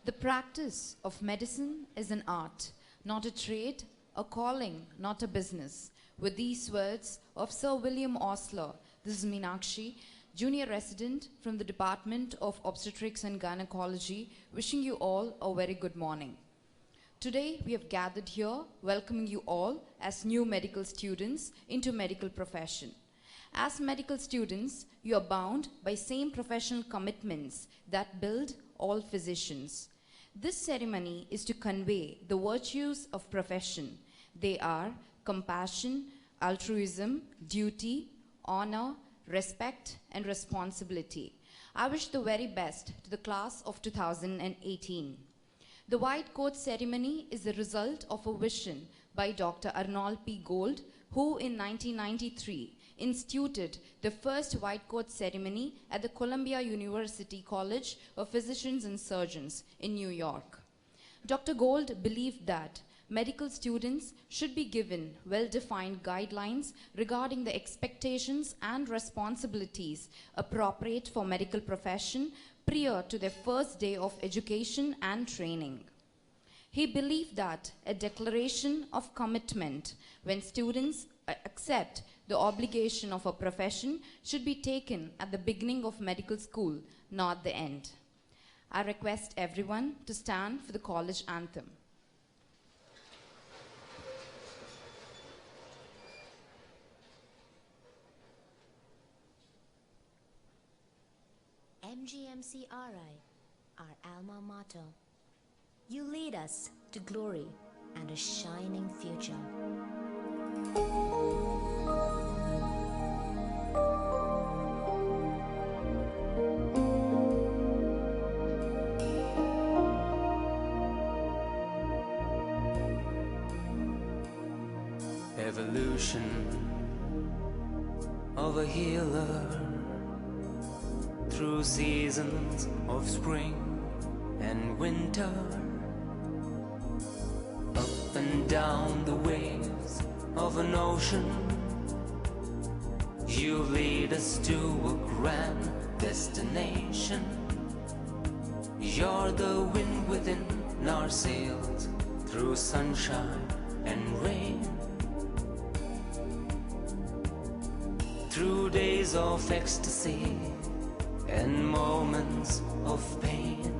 The practice of medicine is an art, not a trade, a calling, not a business. With these words of Sir William Osler, this is Meenakshi, Junior Resident from the Department of Obstetrics and Gynecology, wishing you all a very good morning. Today we have gathered here welcoming you all as new medical students into medical profession. As medical students, you are bound by same professional commitments that build all physicians. This ceremony is to convey the virtues of profession. They are compassion, altruism, duty, honor, respect, and responsibility. I wish the very best to the class of 2018. The white coat ceremony is the result of a vision by Dr. Arnold P. Gold, who in 1993 instituted the first white coat ceremony at the Columbia University College of Physicians and Surgeons in New York. Dr. Gold believed that medical students should be given well-defined guidelines regarding the expectations and responsibilities appropriate for medical profession prior to their first day of education and training. He believed that a declaration of commitment when students accept the obligation of a profession should be taken at the beginning of medical school, not the end. I request everyone to stand for the college anthem. MGMCRI, our alma mater. You lead us to glory and a shining future. Evolution of a healer through seasons of spring and winter, up and down the waves of an ocean. You lead us to a grand destination. You're the wind within our sails, through sunshine and rain, through days of ecstasy and moments of pain.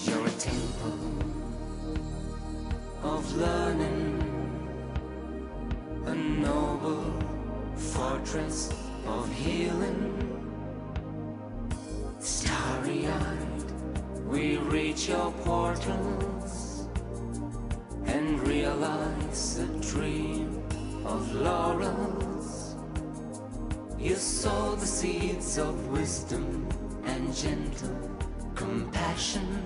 You're a temple of learning, a noble fortress of healing. Starry-eyed, we reach your portals and realize a dream of laurels. You sow the seeds of wisdom and gentle compassion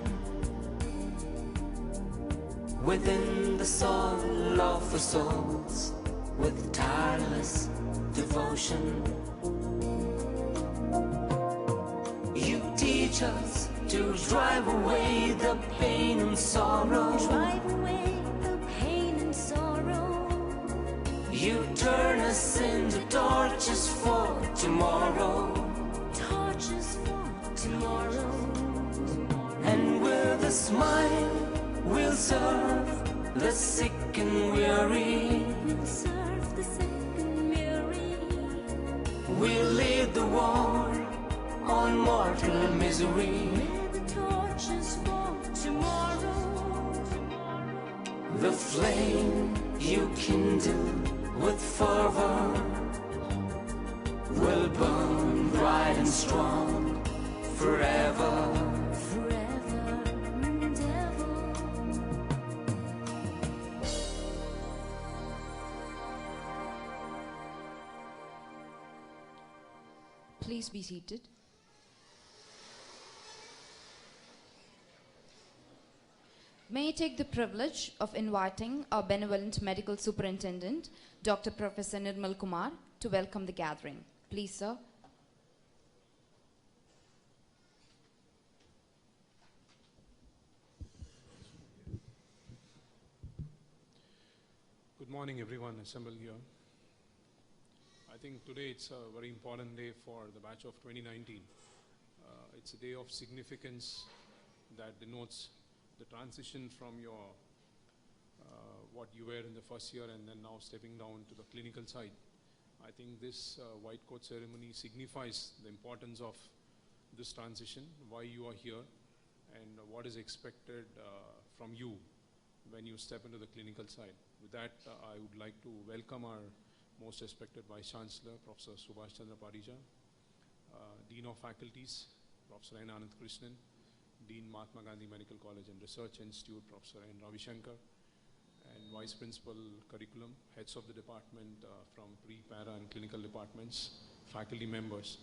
within the soul of our souls with tireless devotion. You teach us to drive away the pain and sorrow. Drive away the pain and sorrow. You turn us into torches for tomorrow. Torches for tomorrow. And with a smile we'll serve the sick and weary. We'll serve the sick and weary. We'll lead the war on mortal misery. With the torches for tomorrow. The flame you kindle with fervor will burn bright and strong forever. Forever and ever. Please be seated. May I take the privilege of inviting our benevolent medical superintendent, Dr. Professor Nirmal Kumar, to welcome the gathering. Please, sir. Good morning, everyone assembled here. I think today it's a very important day for the batch of 2019. It's a day of significance that denotes the transition from your what you were in the first year and then now stepping down to the clinical side. I think this white coat ceremony signifies the importance of this transition, why you are here, and what is expected from you when you step into the clinical side. With that, I would like to welcome our most respected Vice Chancellor, Professor Subhash Chandra Parija, Dean of Faculties, Professor N. Anand Krishnan, Dean Mahatma Gandhi Medical College and Research Institute, Professor N. Ravi Shankar, and Vice Principal Curriculum, heads of the department from pre-para and clinical departments, faculty members,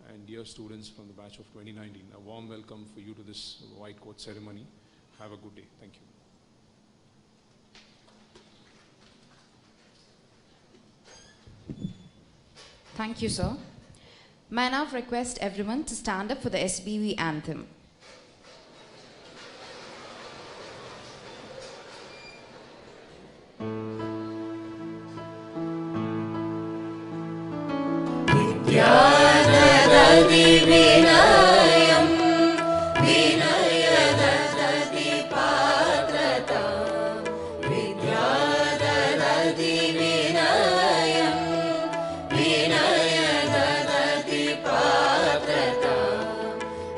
and dear students from the batch of 2019. A warm welcome for you to this white coat ceremony. Have a good day. Thank you. Thank you, sir. May I now request everyone to stand up for the Sbvu anthem. Vidyadadadi vinayam, vinayadadadi patrata. Vidyadadadi vinayam, vinayadadadi patrata.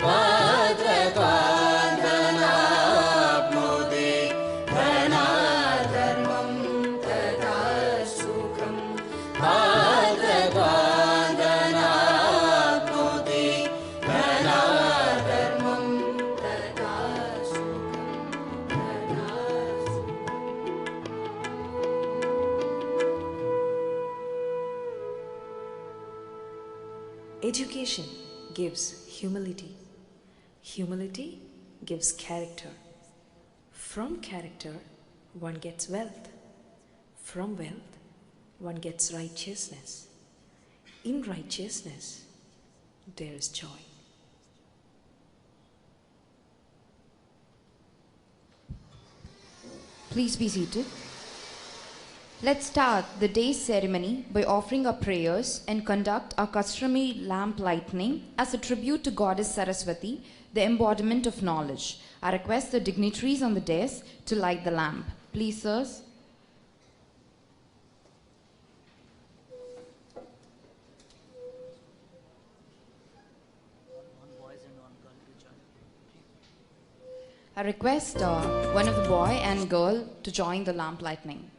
Patratvandanapnoti dhanadharmam tata sukham. Education gives humility. Humility gives character. From character, one gets wealth. From wealth, one gets righteousness. In righteousness, there is joy. Please be seated. Let's start the day's ceremony by offering our prayers and conduct our customary lamp lighting as a tribute to Goddess Saraswati, the embodiment of knowledge. I request the dignitaries on the dais to light the lamp. Please, sirs. I request one of the boy and girl to join the lamp lighting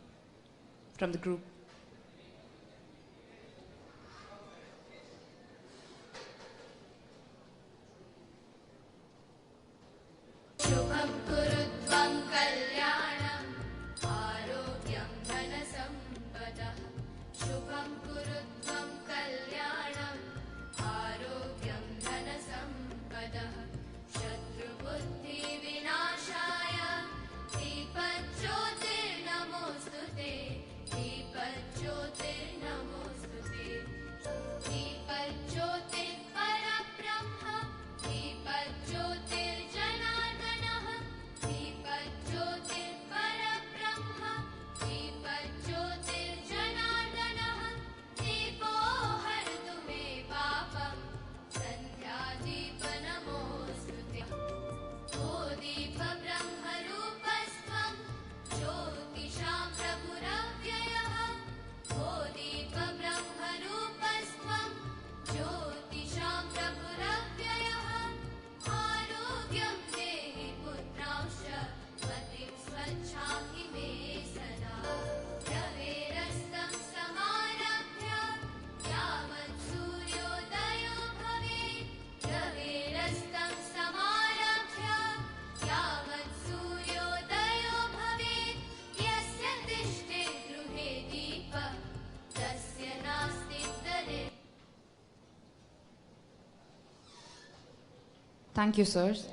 from the group. Shubham kurutvam kalyanam arogyam dhanasampadah. Shubham kurutvam kalyanam arogyam dhanasampadah. Shatru buddhi vinashaya deepajyotir namostute. Deepajyotir namostute. Deepajyotir parabrahma. Deepajyotir janardanah. Deepajyotir parabrahma. Deepajyotir janardanah. Deepo hartu me papam. Sandhya deepa namostute. O deepa brahma rupastvam. Jyotisham prabhuravyayah. O deepa brahma rupastvam. Jyotisham prabhuravyayah. Arogyam dehi putranscha. Matim swachhami me sada. Yaverastam samarabhya. Yavat suryodayo bhavet. Yaverastam samarabhya. Yavat suryodayo bhavet. Yasya tishte gruhe deepa. Tasya nasti dare. Thank you, sirs.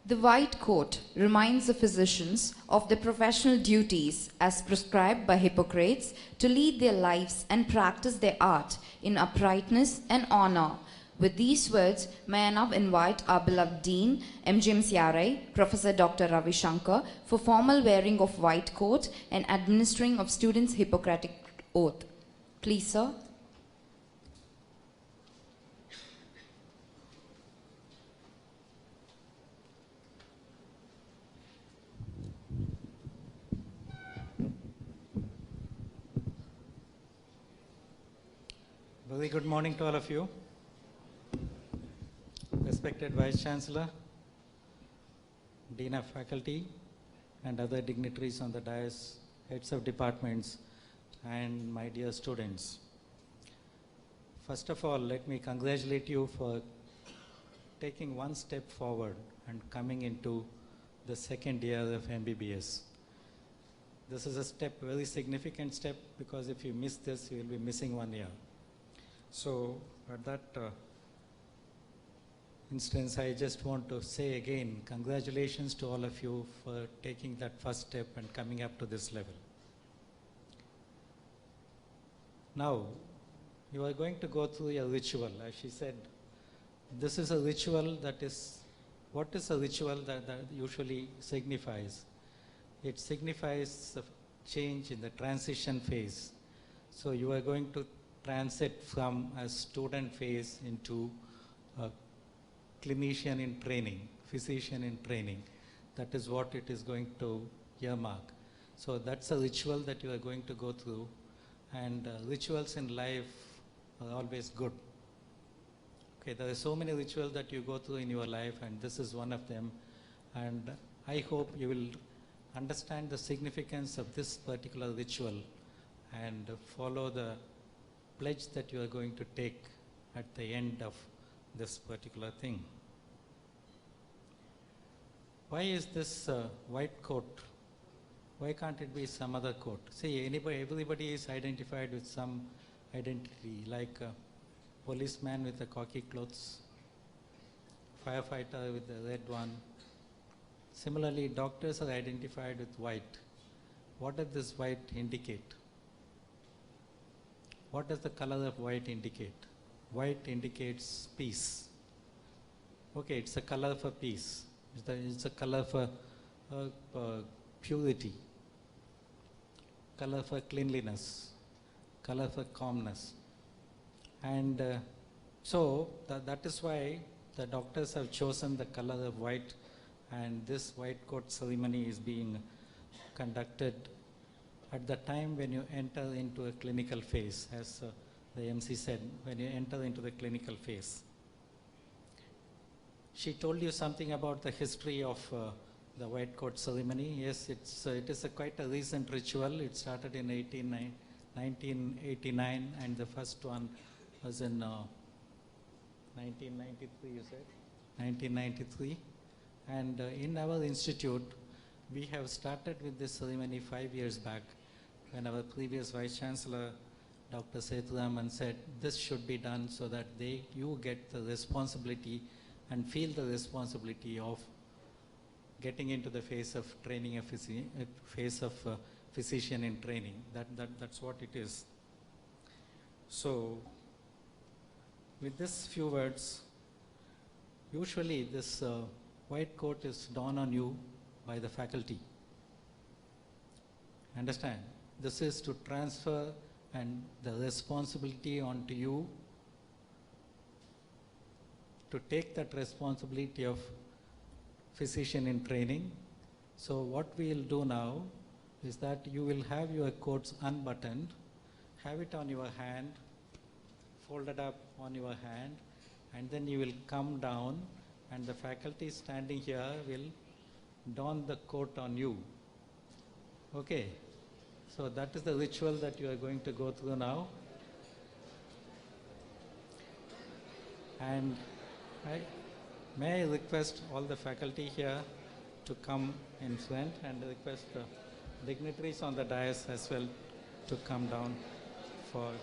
The white coat reminds the physicians of their professional duties as prescribed by Hippocrates to lead their lives and practice their art in uprightness and honor. With these words, may I now invite our beloved Dean, MGM CRI, Professor Dr. Ravi Shankar, for formal wearing of white coat and administering of students' Hippocratic oath. Please, sir. Very good morning to all of you. Respected Vice Chancellor, Dean of Faculty, and other dignitaries on the dais, heads of departments, and my dear students. First of all, let me congratulate you for taking one step forward and coming into the second year of MBBS. This is a step, very significant step, because if you miss this, you will be missing 1 year. So at that instance, I just want to say again, congratulations to all of you for taking that first step and coming up to this level. Now, you are going to go through a ritual. As she said, this is a ritual that is, what is a ritual that usually signifies? It signifies a change in the transition phase. So you are going to transit from a student phase into a clinician in training, physician in training. That is what it is going to earmark. So that's a ritual that you are going to go through, and rituals in life are always good. Okay, there are so many rituals that you go through in your life, and this is one of them. And I hope you will understand the significance of this particular ritual and follow the pledge that you are going to take at the end of this particular thing. Why is this white coat? Why can't it be some other coat? See, everybody is identified with some identity, like a policeman with the khaki clothes, firefighter with the red one. Similarly, doctors are identified with white. What does this white indicate? What does the color of white indicate? White indicates peace. Okay, it's a color for peace. It's a color for purity, color for cleanliness, color for calmness. And so that is why the doctors have chosen the color of white, and this white coat ceremony is being conducted at the time when you enter into a clinical phase, as the MC said, when you enter into the clinical phase. She told you something about the history of the white coat ceremony. Yes, it is quite a recent ritual. It started in 1989, and the first one was in 1993, you said? 1993. And in our institute, we have started with this ceremony 5 years back, when our previous Vice Chancellor, Dr. Sethuraman, said this should be done so that you get the responsibility and feel the responsibility of getting into the phase of training a physician in training. That's what it is. So, with these few words, usually this white coat is donned on you by the faculty. Understand? This is to transfer and the responsibility onto you to take that responsibility of physician in training. So what we will do now is that you will have your coats unbuttoned, have it on your hand, folded up on your hand, and then you will come down, and the faculty standing here will don the coat on you. Okay? So that is the ritual that you are going to go through now. And may I request all the faculty here to come in front, and request the dignitaries on the dais as well to come down for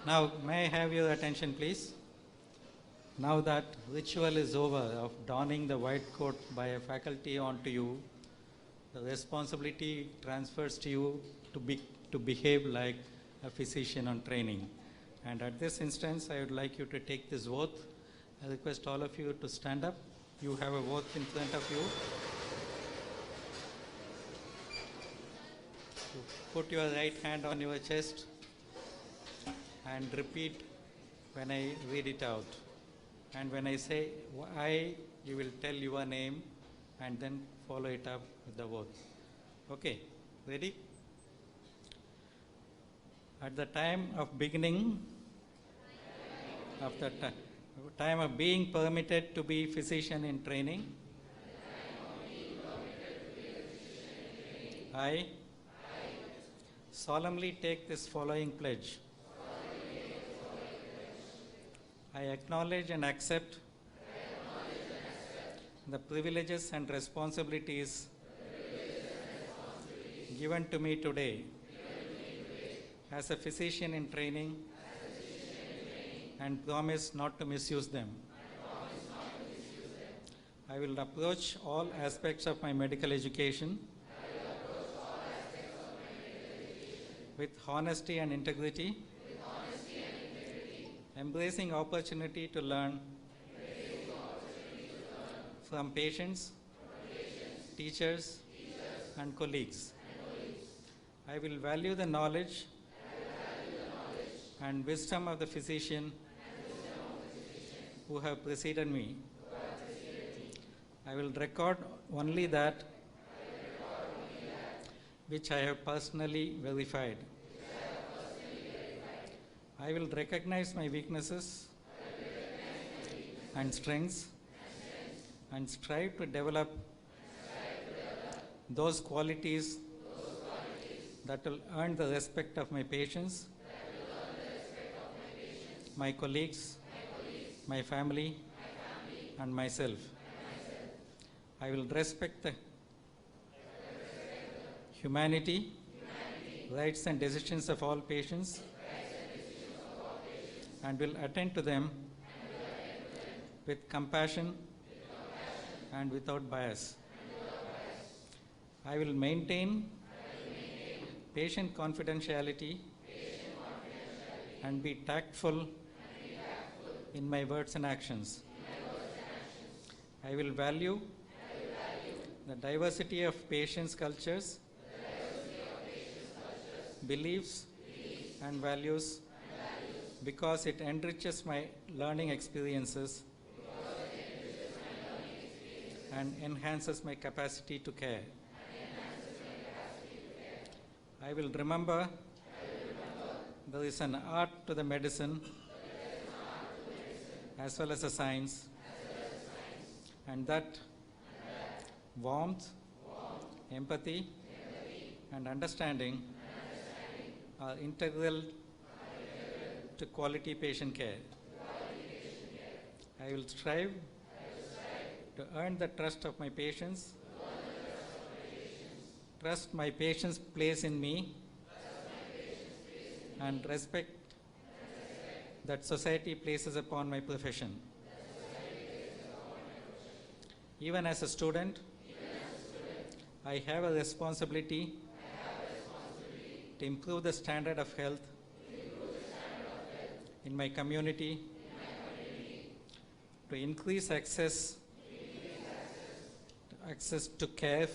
Now, may I have your attention, please? Now that ritual is over of donning the white coat by a faculty onto you, the responsibility transfers to you to behave like a physician on training. And at this instance, I would like you to take this oath. I request all of you to stand up. You have a oath in front of you. Put your right hand on your chest and repeat when I read it out. And when I say I, you will tell your name and then follow it up with the oath. Okay, ready? At the time of beginning, of the time of being permitted to be physician in training, I solemnly take this following pledge. I acknowledge and accept the privileges and responsibilities given to me today as a physician in training and promise not to misuse them. I will approach all aspects of my medical education with honesty and integrity, embracing opportunity to learn from patients, teachers, and colleagues. I will value the knowledge and wisdom of the physician who have preceded me. I will record only that which I have personally verified. I will recognize my weaknesses and strengths and strive to develop those qualities that will earn the respect of my patients, my colleagues, my family, and myself. I will respect the humanity, rights and decisions of all patients, and will attend to them with compassion and without bias. I will maintain patient confidentiality and be tactful in my words and actions. I will value the diversity of patients' cultures, beliefs, and values because it enriches my learning experiences and enhances my capacity to care. I will remember there is an art to the medicine as well as a science, and that warmth, empathy, and understanding are integral to quality patient care. I will strive to earn the trust of my patients, trust my patients' place in me, and respect that society places upon my profession. Even as a student, I have a responsibility to improve the standard of health in my community, to increase access to care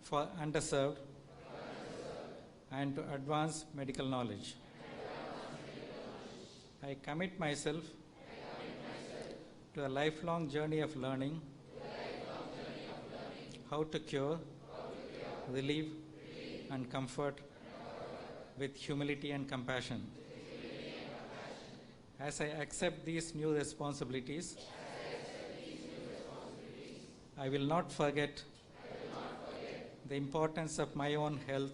for underserved, and to advance medical knowledge. I commit myself to a lifelong journey of learning how to cure, relieve, and comfort with humility and compassion. As I accept these new responsibilities, I will not forget the importance of my own health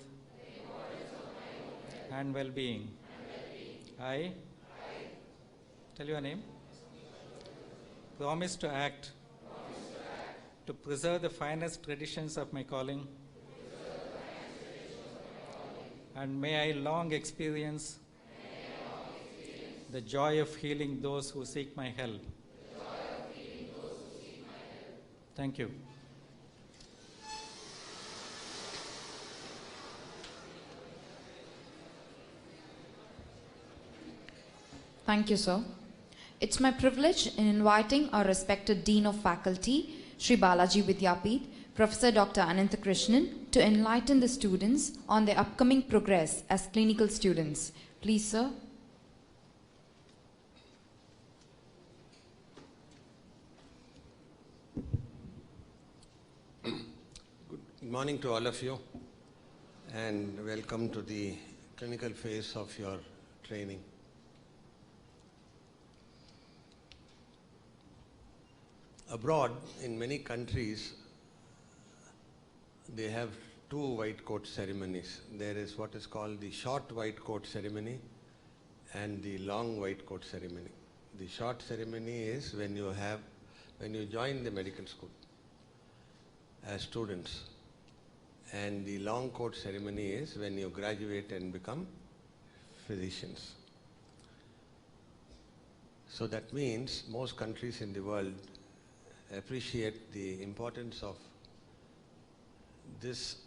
and well-being. I tell your name. Promise to act to preserve the finest traditions of my calling, and may I long experience the joy of healing those who seek my help. Thank you. Thank you, sir. It's my privilege in inviting our respected Dean of Faculty, Sri Balaji Vidyapith, Professor Dr. Ananthakrishnan, to enlighten the students on their upcoming progress as clinical students. Please, sir. Good morning to all of you, and welcome to the clinical phase of your training. Abroad, in many countries, they have two white coat ceremonies. There is what is called the short white coat ceremony and the long white coat ceremony. The short ceremony is when you join the medical school as students, and the long coat ceremony is when you graduate and become physicians. So that means most countries in the world appreciate the importance of this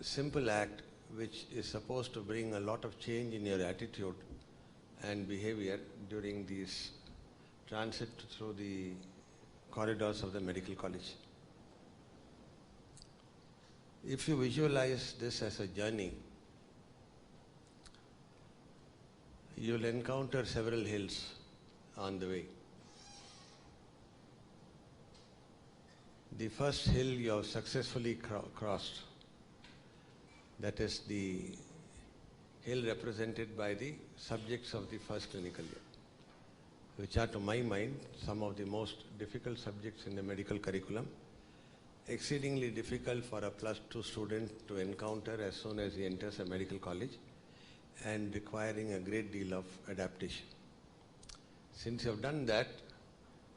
simple act, which is supposed to bring a lot of change in your attitude and behavior during this transit through the corridors of the medical college. If you visualize this as a journey, you'll encounter several hills on the way. The first hill you have successfully crossed, that is the hill represented by the subjects of the first clinical year, which are, to my mind, some of the most difficult subjects in the medical curriculum, exceedingly difficult for a +2 student to encounter as soon as he enters a medical college, and requiring a great deal of adaptation. Since you have done that,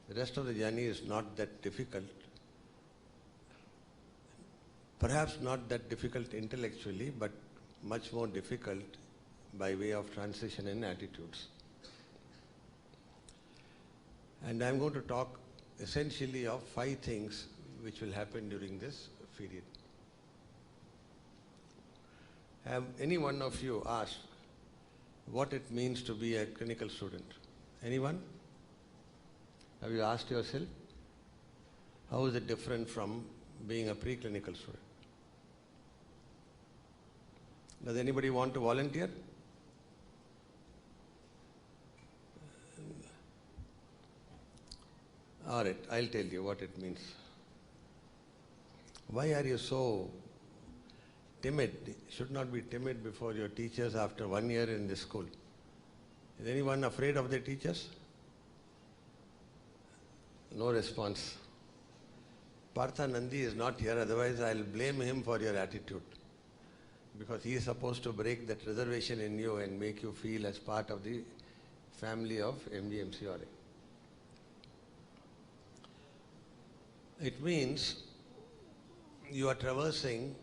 the rest of the journey is not that difficult. Perhaps not that difficult intellectually, but much more difficult by way of transition in attitudes. And I'm going to talk essentially of 5 things which will happen during this period. Have any one of you asked what it means to be a clinical student? Anyone? Have you asked yourself? How is it different from being a preclinical student? Does anybody want to volunteer? All right, I'll tell you what it means. Why are you so timid? Should not be timid before your teachers after 1 year in this school. Is anyone afraid of their teachers? No response. Partha Nandi is not here, otherwise I'll blame him for your attitude, because he is supposed to break that reservation in you and make you feel as part of the family of MGMCRA. It means you are traversing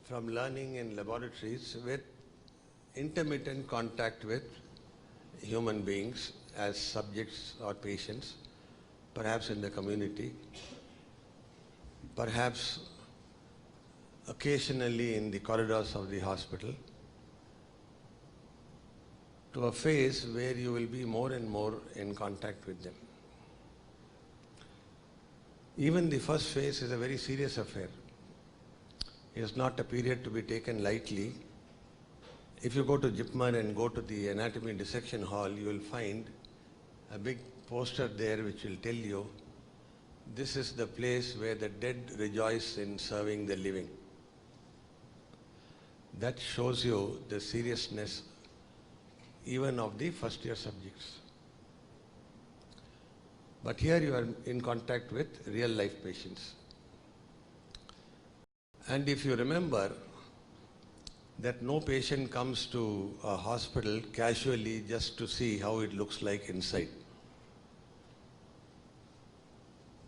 from learning in laboratories with intermittent contact with human beings as subjects or patients, perhaps in the community, perhaps occasionally in the corridors of the hospital, to a phase where you will be more and more in contact with them. Even the first phase is a very serious affair. It is not a period to be taken lightly. If you go to JIPMER and go to the anatomy dissection hall, you will find a big poster there which will tell you, this is the place where the dead rejoice in serving the living. That shows you the seriousness even of the first year subjects. But here you are in contact with real life patients. And if you remember that no patient comes to a hospital casually just to see how it looks like inside.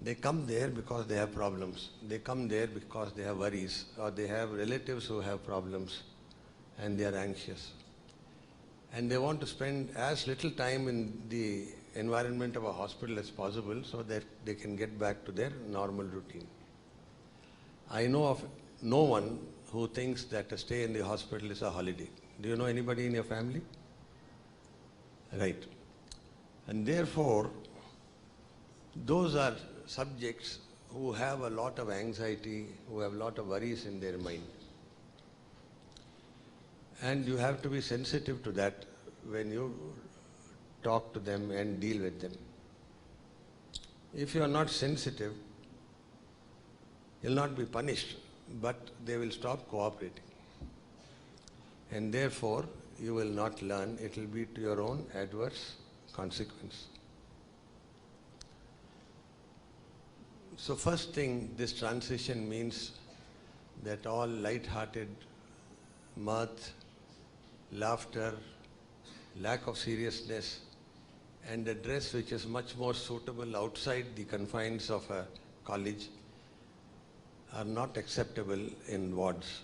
They come there because they have problems. They come there because they have worries, or they have relatives who have problems and they are anxious. And they want to spend as little time in the environment of a hospital as possible so that they can get back to their normal routine. I know of no one who thinks that a stay in the hospital is a holiday. Do you know anybody in your family? Right. And therefore, those are subjects who have a lot of anxiety, who have a lot of worries in their mind. And you have to be sensitive to that when you talk to them and deal with them. If you are not sensitive, you'll not be punished, but they will stop cooperating. And therefore, you will not learn. It will be to your own adverse consequence. So first thing, this transition means that all light-hearted mirth, laughter, lack of seriousness, and a dress which is much more suitable outside the confines of a college are not acceptable in wards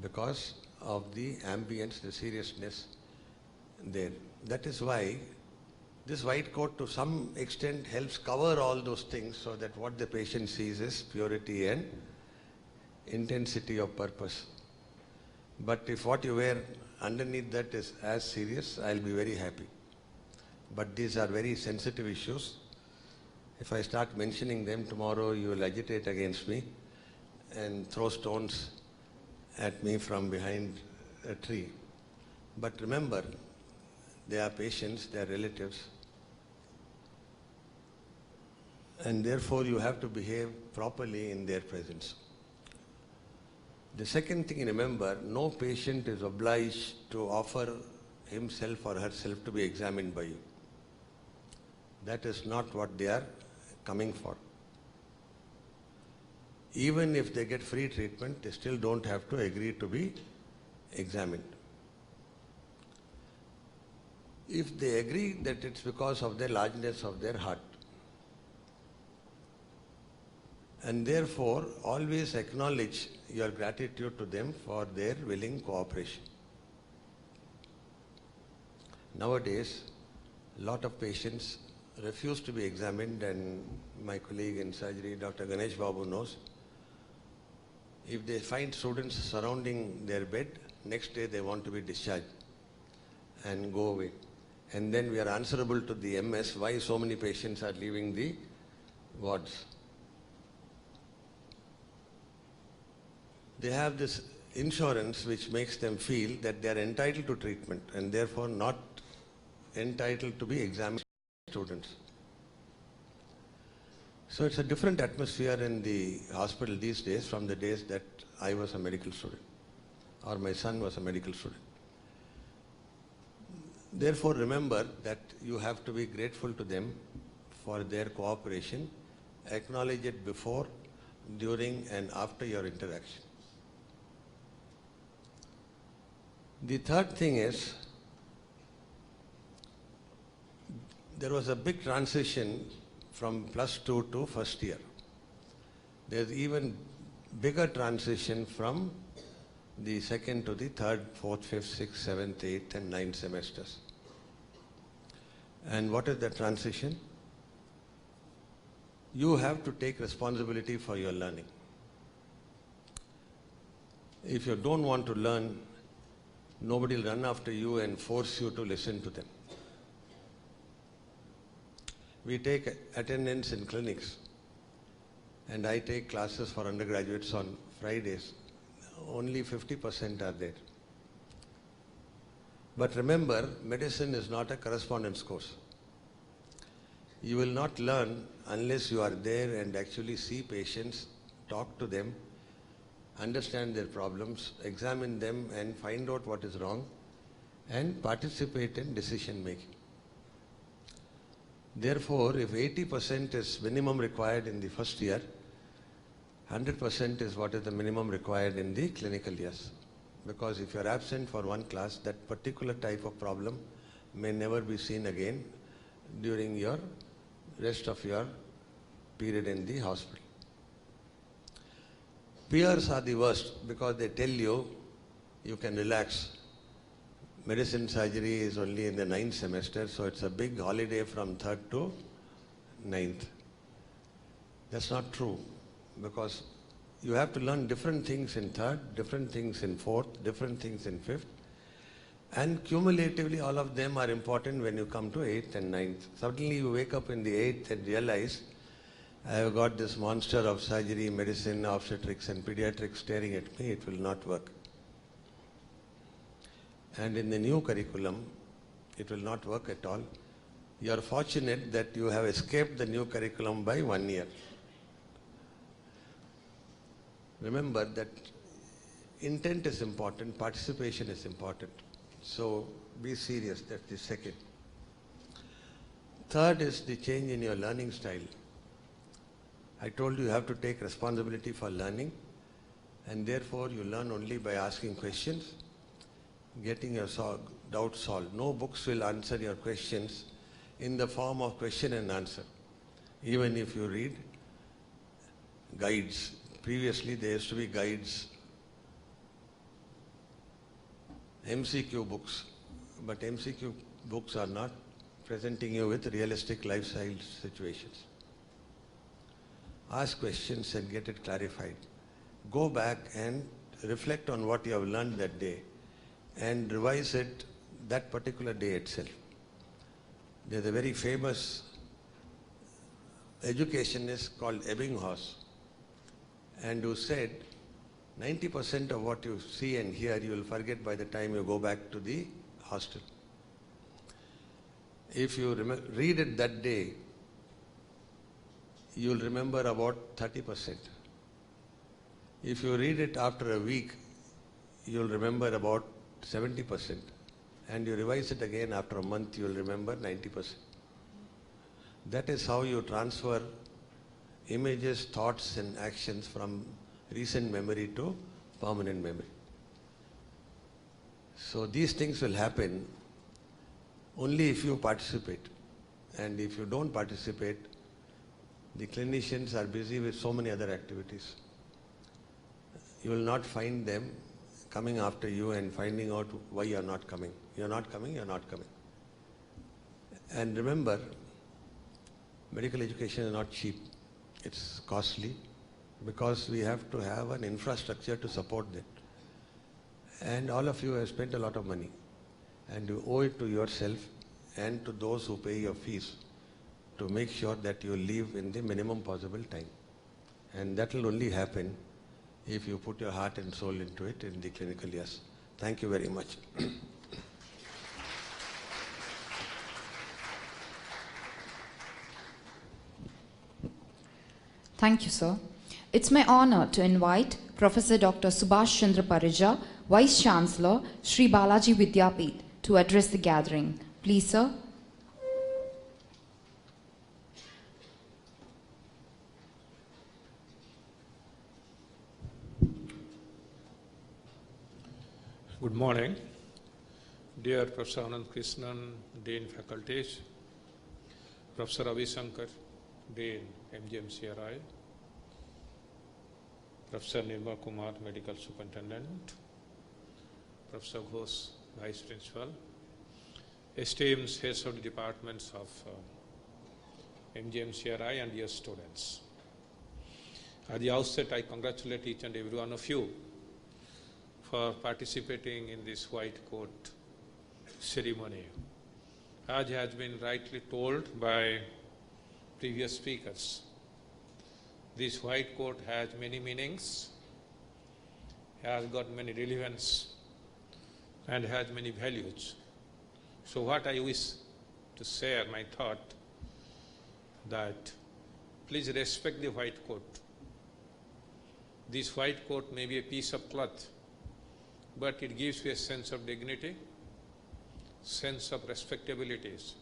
because of the ambience, the seriousness there. That is why this white coat to some extent helps cover all those things so that what the patient sees is purity and intensity of purpose. But if what you wear underneath that is as serious, I'll be very happy. But these are very sensitive issues. If I start mentioning them tomorrow, you will agitate against me and throw stones at me from behind a tree. But remember, they are patients, they are relatives. And therefore you have to behave properly in their presence. The second thing, remember, no patient is obliged to offer himself or herself to be examined by you. That is not what they are coming for. Even if they get free treatment, they still don't have to agree to be examined. If they agree that it's because of the largeness of their heart, and therefore always acknowledge your gratitude to them for their willing cooperation. Nowadays, a lot of patients refuse to be examined, and my colleague in surgery, Dr. Ganesh Babu, knows. If they find students surrounding their bed, next day they want to be discharged and go away. And then we are answerable to the MS why so many patients are leaving the wards. They have this insurance which makes them feel that they are entitled to treatment and therefore not entitled to be examined students. So it's a different atmosphere in the hospital these days from the days that I was a medical student or my son was a medical student. Therefore, remember that you have to be grateful to them for their cooperation. Acknowledge it before, during, and after your interaction. The third thing is, there was a big transition from +2 to first year. There's even bigger transition from the second to the third, fourth, fifth, sixth, seventh, eighth, and ninth semesters. And what is the transition? You have to take responsibility for your learning. If you don't want to learn, nobody will run after you and force you to listen to them. We take attendance in clinics, and I take classes for undergraduates on Fridays. Only 50% are there. But remember, medicine is not a correspondence course. You will not learn unless you are there and actually see patients, talk to them, understand their problems, examine them and find out what is wrong, and participate in decision making. Therefore, if 80% is minimum required in the first year, 100% is what is the minimum required in the clinical years. Because if you are absent for one class, that particular type of problem may never be seen again during your rest of your period in the hospital. Peers are the worst because they tell you you can relax. medicine surgery is only in the 9th semester, so it's a big holiday from 3rd to 9th. That's not true, because you have to learn different things in 3rd, different things in 4th, different things in 5th, and cumulatively all of them are important when you come to 8th and 9th. Suddenly you wake up in the 8th and realize, I have got this monster of surgery, medicine, obstetrics and pediatrics staring at me, it will not work. And in the new curriculum, it will not work at all. You are fortunate that you have escaped the new curriculum by 1 year. Remember that intent is important, participation is important. So be serious, that's the second. Third is the change in your learning style. I told you you have to take responsibility for learning, and therefore you learn only by asking questions, getting your doubts solved. No books will answer your questions in the form of question and answer. Even if you read guides. Previously there used to be guides, MCQ books, but MCQ books are not presenting you with realistic lifestyle situations. Ask questions and get it clarified. Go back and reflect on what you have learned that day and revise it that particular day itself. There's a very famous educationist called Ebbinghaus, and who said 90% of what you see and hear you will forget by the time you go back to the hostel. If you read it that day, you will remember about 30%. If you read it after a week, you will remember about 70%. And you revise it again after a month, you will remember 90%. That is how you transfer images, thoughts and actions from recent memory to permanent memory. So these things will happen only if you participate. And if you don't participate, the clinicians are busy with so many other activities. You will not find them coming after you and finding out why you are not coming. You are not coming, you are not coming. And remember, medical education is not cheap. It's costly because we have to have an infrastructure to support that. And all of you have spent a lot of money, and you owe it to yourself and to those who pay your fees to make sure that you live in the minimum possible time. And that will only happen if you put your heart and soul into it in the clinical years. Thank you very much. Thank you, sir. It's my honor to invite Professor Dr. Subhash Chandra Parija, Vice Chancellor, Sri Balaji Vidyapeeth, to address the gathering. Please, sir. Good morning, dear Professor Anand Krishnan, Dean Faculties, Professor Ravi Shankar, Dean MGMCRI, Professor Nirmal Kumar, Medical Superintendent, Professor Ghosh, Vice Principal, esteemed heads of the departments of MGMCRI and dear students. At the outset, I congratulate each and every one of you for participating in this white coat ceremony. As has been rightly told by previous speakers, this white coat has many meanings, has got many relevance, and has many values. So what I wish to share my thought that please respect the white coat. This white coat may be a piece of cloth, but it gives you a sense of dignity, sense of respectabilities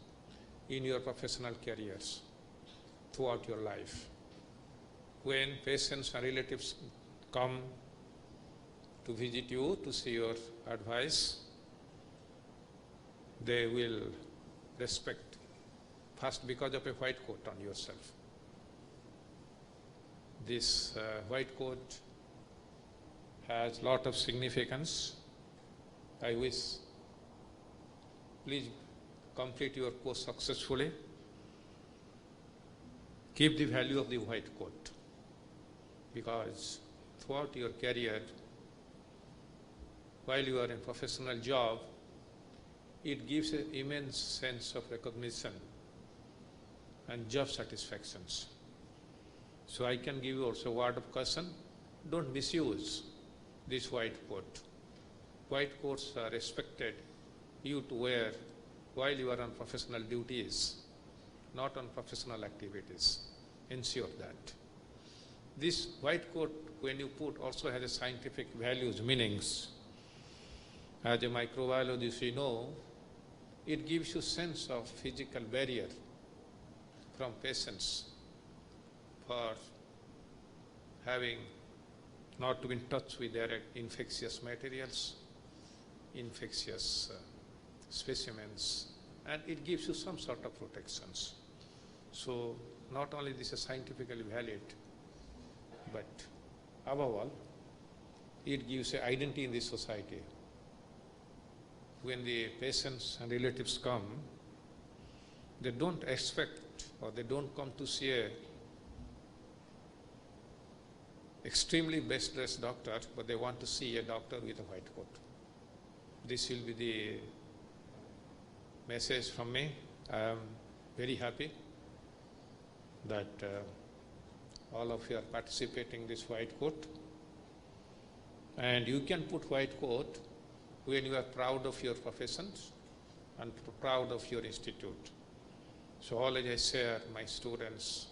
in your professional careers throughout your life. When patients and relatives come to visit you to see your advice, they will respect first because of a white coat on yourself. This white coat has a lot of significance. I wish please complete your course successfully. Keep the value of the white coat, because throughout your career, while you are in professional job, it gives an immense sense of recognition and job satisfactions. So I can give you also a word of caution: don't misuse this white coat. White coats are expected you to wear while you are on professional duties, not on professional activities. Ensure that. This white coat, when you put, also has a scientific values, meanings. As a microbiologist, you know, it gives you sense of physical barrier from patients for having not to be in touch with their infectious materials, infectious specimens, and it gives you some sort of protections. So not only this is scientifically valid, but above all, it gives an identity in this society. When the patients and relatives come, they don't expect, or they don't come to see a extremely best dressed doctor, but they want to see a doctor with a white coat. This will be the message from me. I am very happy that all of you are participating in this white coat. And you can put white coat when you are proud of your professions and proud of your institute. So always I share my students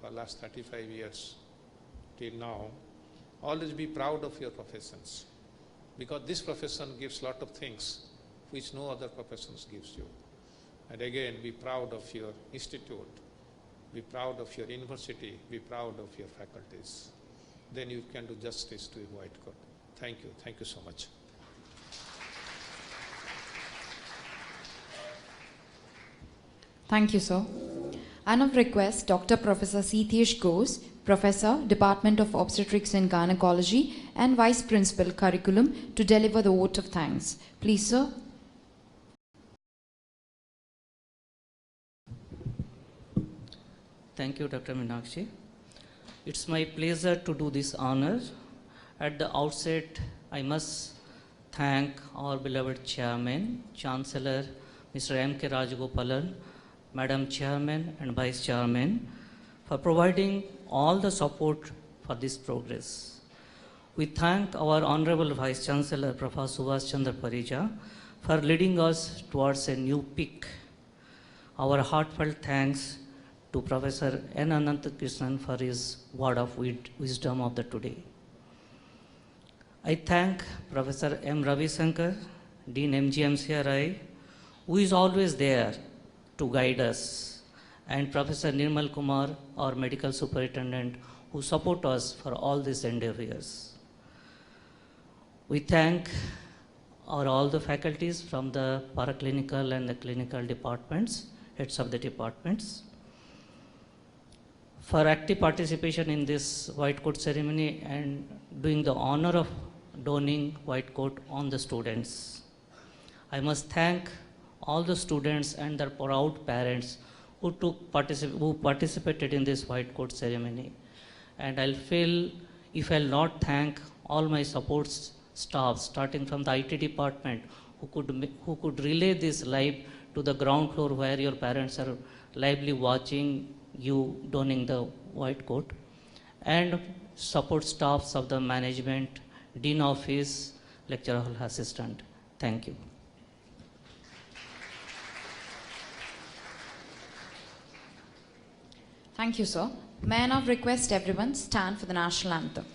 for the last 35 years till now, always be proud of your professions, because this profession gives lot of things which no other professions gives you. And again, be proud of your institute, be proud of your university, be proud of your faculties. Then you can do justice to a white coat. Thank you so much. Thank you, sir. I now request Dr. Professor Sitish Ghose, Professor, Department of Obstetrics and Gynecology and Vice Principal, Curriculum, to deliver the vote of thanks. Please, sir. Thank you, Dr. Meenakshi. It's my pleasure to do this honor. At the outset, I must thank our beloved Chairman, Chancellor, Mr. M.K. Rajagopalan, Madam Chairman and Vice Chairman, for providing all the support for this progress. We thank our Honorable Vice Chancellor, Professor Subhash Chandra Parija, for leading us towards a new peak. Our heartfelt thanks to Professor N. Ananthakrishnan for his word of wisdom of the today. I thank Professor M. Ravi Shankar, Dean MGMCRI, who is always there to guide us, and Professor Nirmal Kumar, our medical superintendent, who support us for all these endeavors. We thank all the faculties from the paraclinical and the clinical departments, heads of the departments, for active participation in this white coat ceremony and doing the honor of donning white coat on the students. I must thank all the students and their proud parents who participated in this white coat ceremony. And I'll feel if I'll not thank all my support staff, starting from the IT department, who could relay this live to the ground floor where your parents are lively watching you donning the white coat, and support staffs of the management, dean office, lecturer hall assistant. Thank you. Thank you, sir. May I now request everyone stand for the national anthem.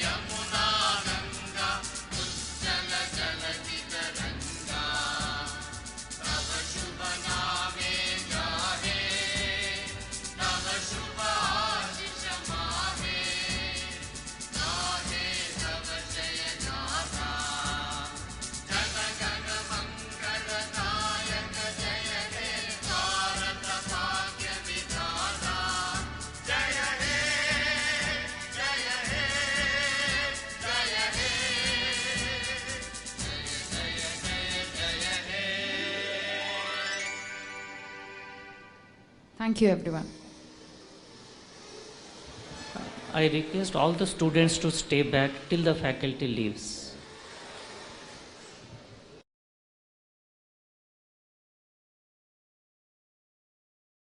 Yamuna Thank you, everyone. I request all the students to stay back till the faculty leaves.